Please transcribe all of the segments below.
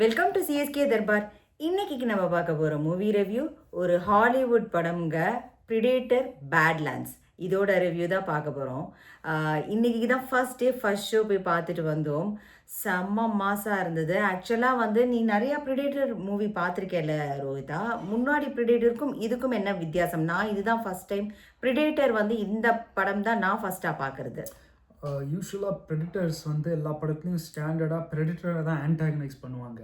Welcome to CSK Darbar. இன்னைக்கு நம்ம பார்க்க போகிற மூவி ரிவ்யூ ஒரு ஹாலிவுட் படம்ங்க, ப்ரிடேட்டர் பேட்லேண்ட்ஸ். இதோட ரிவ்யூ தான் பார்க்க போகிறோம். இன்னைக்கு தான் ஃபர்ஸ்ட் ஷோ போய் பார்த்துட்டு வந்தோம். செம்ம மாசாக இருந்தது. ஆக்சுவலாக வந்து நீ நிறையா ப்ரிடேட்டர் மூவி பார்த்துருக்கேல ரோஹிதா. முன்னாடி ப்ரிடேட்டருக்கும் இதுக்கும் என்ன வித்தியாசம்? நான் இதுதான் ஃபர்ஸ்ட் டைம் ப்ரிடேட்டர் வந்து இந்த படம் தான் நான் ஃபர்ஸ்ட்டாக பார்க்குறது. யூஸ்வலாக ப்ரெடிட்டர்ஸ் வந்து எல்லா படத்துலையும் ஸ்டாண்டர்டாக ப்ரெடிட்டரை தான் ஆன்டாகனைஸ் பண்ணுவாங்க.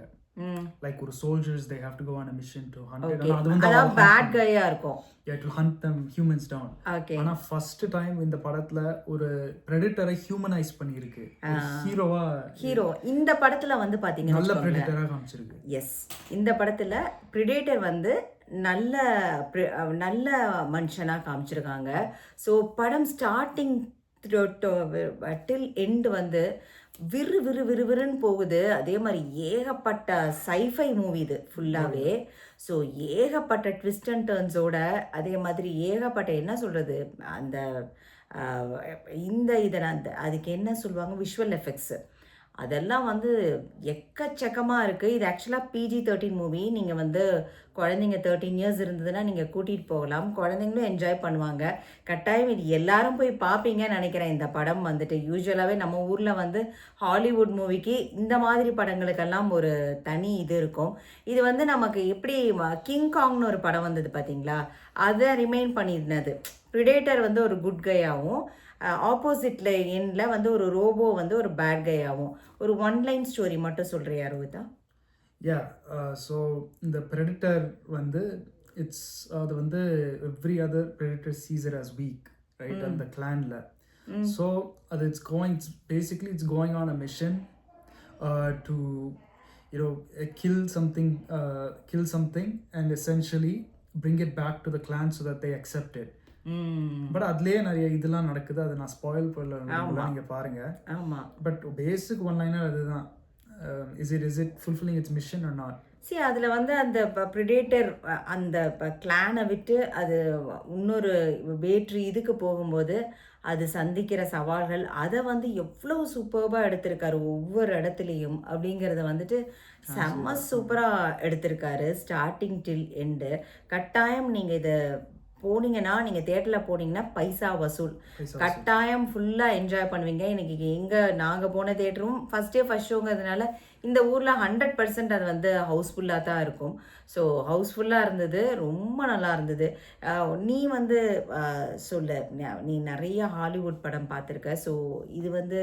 லைக் ஒரு soldiers they have to go on a mission to hunt it. அது வந்து அதான் பேட் கையா இருக்கும். Yeah, to hunt them humans down. Okay. ஆனா ஃபர்ஸ்ட் டைம் இந்த படத்துல ஒரு ப்ரெடிட்டரை ஹியூமனைஸ் பண்ணியிருக்கு. ஹீரோ இந்த படத்துல வந்து பாத்தீங்கன்னா நல்ல ப்ரெடிட்டரா காமிச்சிருக்கு. எஸ், இந்த படத்துல ப்ரிடேட்டர் வந்து நல்ல நல்ல மனுஷனா காமிச்சிருக்காங்க. ஸோ படம் ஸ்டார்டிங் டில் எண்ட் வந்து விறுவிறுன்னு போகுது. அதே மாதிரி ஏகப்பட்ட சைஃபை மூவி இது ஃபுல்லாகவே. ஸோ ஏகப்பட்ட ட்விஸ்ட் அண்ட் டர்ன்ஸோட, அதே மாதிரி ஏகப்பட்ட என்ன சொல்கிறது, அந்த இந்த இதை அதுக்கு என்ன சொல்லுவாங்க, விஷுவல் எஃபெக்ட்ஸு அதெல்லாம் வந்து எக்கச்சக்கமாக இருக்குது. இது ஆக்சுவலாக PG-13 மூவி. நீங்கள் வந்து குழந்தைங்க 13 இயர்ஸ் இருந்ததுன்னா நீங்கள் கூட்டிகிட்டு போகலாம். குழந்தைங்களும் என்ஜாய் பண்ணுவாங்க. கட்டாயம் இது எல்லாரும் போய் பார்ப்பீங்கன்னு நினைக்கிறேன். இந்த படம் வந்துட்டு யூஸ்வலாகவே நம்ம ஊரில் வந்து ஹாலிவுட் மூவிக்கு இந்த மாதிரி படங்களுக்கெல்லாம் ஒரு தனி இது இருக்கும். இது வந்து நமக்கு எப்படி கிங் காங்னு ஒரு படம் வந்தது பார்த்தீங்களா, அதை ரிமைண்ட் பண்ணியிருந்தது. ப்ரிடேட்டர் வந்து ஒரு குட் கையாகவும், ஆப்போசிட்ல எண்டில் வந்து ஒரு ரோபோ வந்து ஒரு பேட் கையாகவும். ஒரு ஒன்லைன் ஸ்டோரி மட்டும் சொல்கிறியா ரோஹிதா? ஸோ இந்த ப்ரெடிட்டர் வந்து அது வந்து every other predator sees it as weak, right, அந்த கிளானில். ஸோ அது it's going on a mission to kill something and essentially bring it back to the clan so that they accept it. But அதுலயே நிறைய இதெல்லாம் நடக்குது. அதை நான் spoil பண்ணல, நீங்க பாருங்க. ஆமா, பட் பேசிக் ஒன் லைனர் அதுதான். Is it fulfilling its mission or not? சரி, அதில் வந்து அந்த ப்ரிடேட்டர் அந்த கிளானை விட்டு அது இன்னொரு வேற்று இதுக்கு போகும்போது அது சந்திக்கிற சவால்கள், அதை வந்து எவ்வளோ சூப்பர்பாக எடுத்திருக்காரு ஒவ்வொரு இடத்துலையும் அப்படிங்கிறத வந்துட்டு செம்ம சூப்பராக எடுத்திருக்காரு ஸ்டார்டிங் டில் எண்டு. கட்டாயம் நீங்கள் இதை போனீங்கன்னா, நீங்கள் தேட்டரில் போனீங்கன்னா பைசா வசூல். கட்டாயம் ஃபுல்லாக என்ஜாய் பண்ணுவீங்க. இன்னைக்கு எங்கே நாங்கள் போன தேட்டரும் ஃபர்ஸ்ட் ஷோங்கிறதுனால இந்த ஊரில் 100% அது வந்து ஹவுஸ்ஃபுல்லாக தான் இருக்கும். ஸோ ஹவுஸ்ஃபுல்லாக இருந்தது, ரொம்ப நல்லா இருந்தது. நீ வந்து சொல்ல, நீ நிறைய ஹாலிவுட் படம் பார்த்துருக்க. ஸோ இது வந்து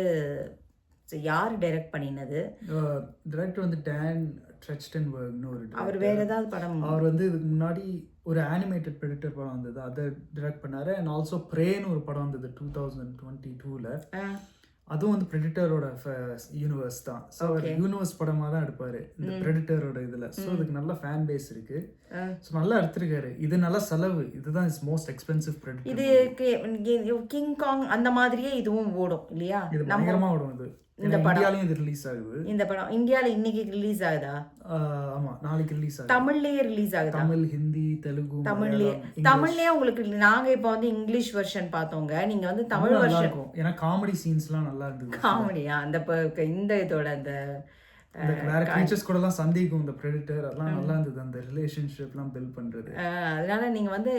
யார் டைரக்ட் பண்ணினது? டைரக்டர் வந்து டான் ட்ரெச்டன்பர்க்னு ஒரு director. அவர் வேற ஏதாவது படம்? அவர் வந்து இதுக்கு முன்னாடி ஒரு அனிமேட்டட் ப்ரெடிட்டர் படம் வந்தது, அதை டைரக்ட் பண்ணாரு. அண்ட் ஆல்சோ ப்ரேன்னு ஒரு படம் வந்தது 2022ல். அதுவும் வந்து ப்ரெடிட்டரோட யூனிவர்ஸ் தான். ஸோ அவர் யூனிவர்ஸ் படமாக தான் எடுப்பார் இந்த ப்ரெடிட்டரோட இதில். ஸோ அதுக்கு நல்ல ஃபேன் பேஸ் இருக்கு. ஸோ நல்லா எடுத்திருக்காரு. இது நல்ல செலவு. இதுதான் இஸ் மோஸ்ட் எக்ஸ்பென்சிவ் ப்ரெடிட்டர். இது கிங் காங் அந்த மாதிரியே இதுவும் ஓடும் இல்லையா? இது பயங்கரமாக ஓடும். இது இந்த படம் இது ரிலீஸ் ஆகுது. இந்த படம் இந்தியாவில் இன்னைக்கு ரிலீஸ் ஆகுதா? ஆமா, நாளைக்கு ரிலீஸ் ஆகுது. தமிழ்லயே ரிலீஸ் ஆகுதா? தமிழ், ஹிந்தி, தெலுங்கு. தமிழ்லயே உங்களுக்கு நாங்க இப்போ வந்து இங்கிலீஷ் வெர்ஷன் பார்த்தோங்க. நீங்க வந்து தமிழ் வெர்ஷன். ஏன்னா காமெடி சீன்ஸ்லாம் நல்லா இருந்தது. காமெடியா அந்த இந்த இதோட அந்த வேற கிரீச்சர்ஸ் கூட எல்லாம் சந்திக்கும் இந்த ப்ரெடிட்டர், அதெல்லாம் நல்லா இருந்தது. அந்த ரிலேஷன்ஷிப்லாம் பில்ட் பண்றது. அதனால நீங்க வந்து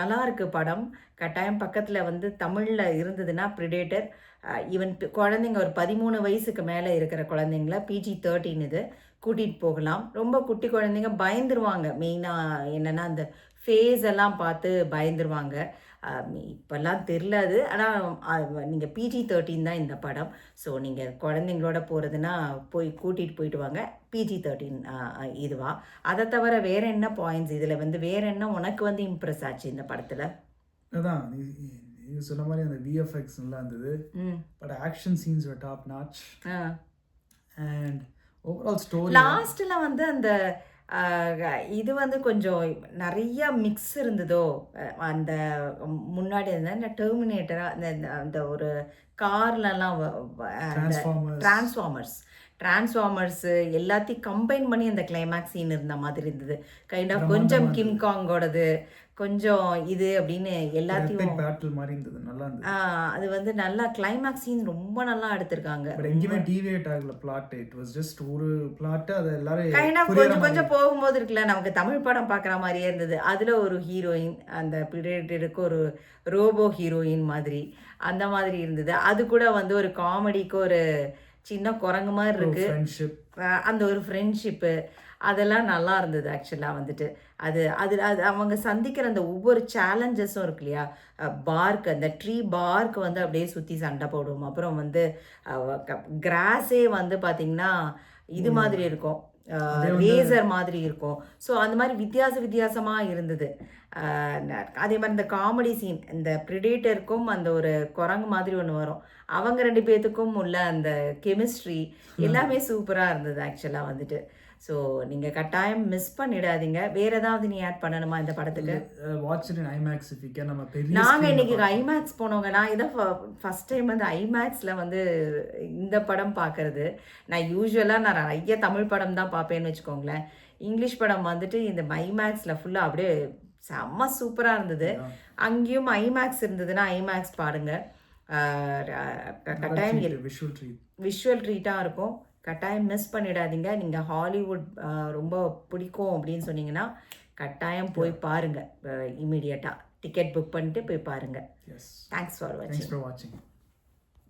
நல்லா இருக்கு படம். கட்டாயம் பக்கத்துல வந்து தமிழ்ல இருந்ததுன்னா ப்ரிடேட்டர், ஈவன் குழந்தைங்க ஒரு 13 வயசுக்கு மேலே இருக்கிற குழந்தைங்கள PG-13 இது கூட்டிகிட்டு போகலாம். ரொம்ப குட்டி குழந்தைங்க பயந்துருவாங்க. மெயினாக என்னென்னா அந்த ஃபேஸ் எல்லாம் பார்த்து பயந்துருவாங்க. இப்போல்லாம் தெரில அது, ஆனால் நீங்கள் PG-13 தான் இந்த படம். ஸோ நீங்கள் குழந்தைங்களோட போகிறதுனா போய் கூட்டிகிட்டு போயிட்டு வாங்க. PG-13 இதுவா. அதை தவிர வேறு என்ன பாயிண்ட்ஸ் இதில் வந்து வேறு என்ன உனக்கு வந்து இம்ப்ரெஸ் ஆச்சு இந்த படத்தில்? அதான் நீ சொன்ன மாதிரி அந்த VFX நல்லா இருந்தது. But action scenes were top notch. And overall story லாஸ்ட்ல வந்து அந்த இது வந்து கொஞ்சம் நிறைய மிக்ஸ் இருந்ததோ. அந்த முன்னாடி இருந்த டெர்மினேட்டரா அந்த ஒரு கார்லலாம் டிரான்ஸ்ஃபார்மர்ஸு எல்லாத்தையும் கம்பைன் பண்ணி அந்த கிளைமேக்ஸ் சீன் இருந்த மாதிரி இருந்தது. கைண்ட் ஆஃப் கொஞ்சம் கிங்காங்கோடது, கொஞ்சம் இது அப்படின்னு எல்லாத்தையும் பேட்டில் மாதிரி இருந்தது, நல்லா இருந்தது. அது வந்து நல்லா கிளைமேக்ஸ் சீன் ரொம்ப நல்லா எடுத்திருக்காங்க. பட் எங்கேயுமே டிவியேட் ஆகல பிளாட். இட் வாஸ் ஜஸ்ட் ஒரு பிளாட். அது எல்லாரும் கைண்ட் ஆஃப் கொஞ்சம் போகும்போது இருக்குல்ல, நமக்கு தமிழ் படம் பார்க்குற மாதிரியே இருந்தது. அதில் ஒரு ஹீரோயின், அந்த பிரிடேட்டருக்கு ஒரு ரோபோ ஹீரோயின் மாதிரி அந்த மாதிரி இருந்தது. அது கூட வந்து ஒரு காமெடிக்கு ஒரு சின்ன குரங்கு மாதிரி இருக்கு. அந்த ஒரு ஃப்ரெண்ட்ஷிப்பு அதெல்லாம் நல்லா இருந்தது ஆக்சுவலாக வந்துட்டு. அது அது அது அவங்க சந்திக்கிற அந்த ஒவ்வொரு சேலஞ்சஸும் இருக்கு இல்லையா, பார்க்கு, அந்த ட்ரீ பார்க்கு வந்து அப்படியே சுற்றி சண்டை போடும். அப்புறம் வந்து கிராஸே வந்து பார்த்திங்கன்னா இது மாதிரி இருக்கும், ரேசர் மாதிரி இருக்கும். ஸோ அந்த மாதிரி வித்தியாசமாக இருந்தது. அதே மாதிரி இந்த காமெடி சீன், இந்த ப்ரிடேட்டருக்கும் அந்த ஒரு குரங்கு மாதிரி ஒன்று வரும், அவங்க 2 பேர்த்துக்கும் உள்ள அந்த கெமிஸ்ட்ரி எல்லாமே சூப்பராக இருந்தது ஆக்சுவலாக வந்துட்டு. ஸோ நீங்கள் கட்டாயம் மிஸ் பண்ணிடாதீங்க. வேறு ஏதாவது நீ ஆட் பண்ணணுமா இந்த படத்துக்கு? Watch it in IMAX if you can. நம்ம பெரிய நாங்கள் இன்றைக்கி ஐமேக்ஸ் போனவங்க. நான் இதான் ஃபஸ்ட் டைம் வந்து ஐமேக்ஸில் வந்து இந்த படம் பார்க்குறது. நான் யூஸ்வலாக நான் நிறைய தமிழ் படம் தான் பார்ப்பேன்னு வச்சுக்கோங்களேன். இங்கிலீஷ் படம் வந்துட்டு இந்த ஐமேக்ஸில் ஃபுல்லாக அப்படியே செம்ம சூப்பராக இருந்தது. அங்கேயும் ஐமேக்ஸ் இருந்ததுன்னா ஐமேக்ஸ் பாருங்க. கட்டாயம் விஷுவல் ட்ரீட்டாக இருக்கும். கட்டாயம் மிஸ் பண்ணிடாதீங்க. நீங்கள் ஹாலிவுட் ரொம்ப பிடிக்கும் அப்படின்னு சொன்னீங்கன்னா கட்டாயம் போய் பாருங்கள். இமீடியட்டாக டிக்கெட் புக் பண்ணிட்டு போய் பாருங்கள். தேங்க்ஸ் ஃபார் வாட்சிங்.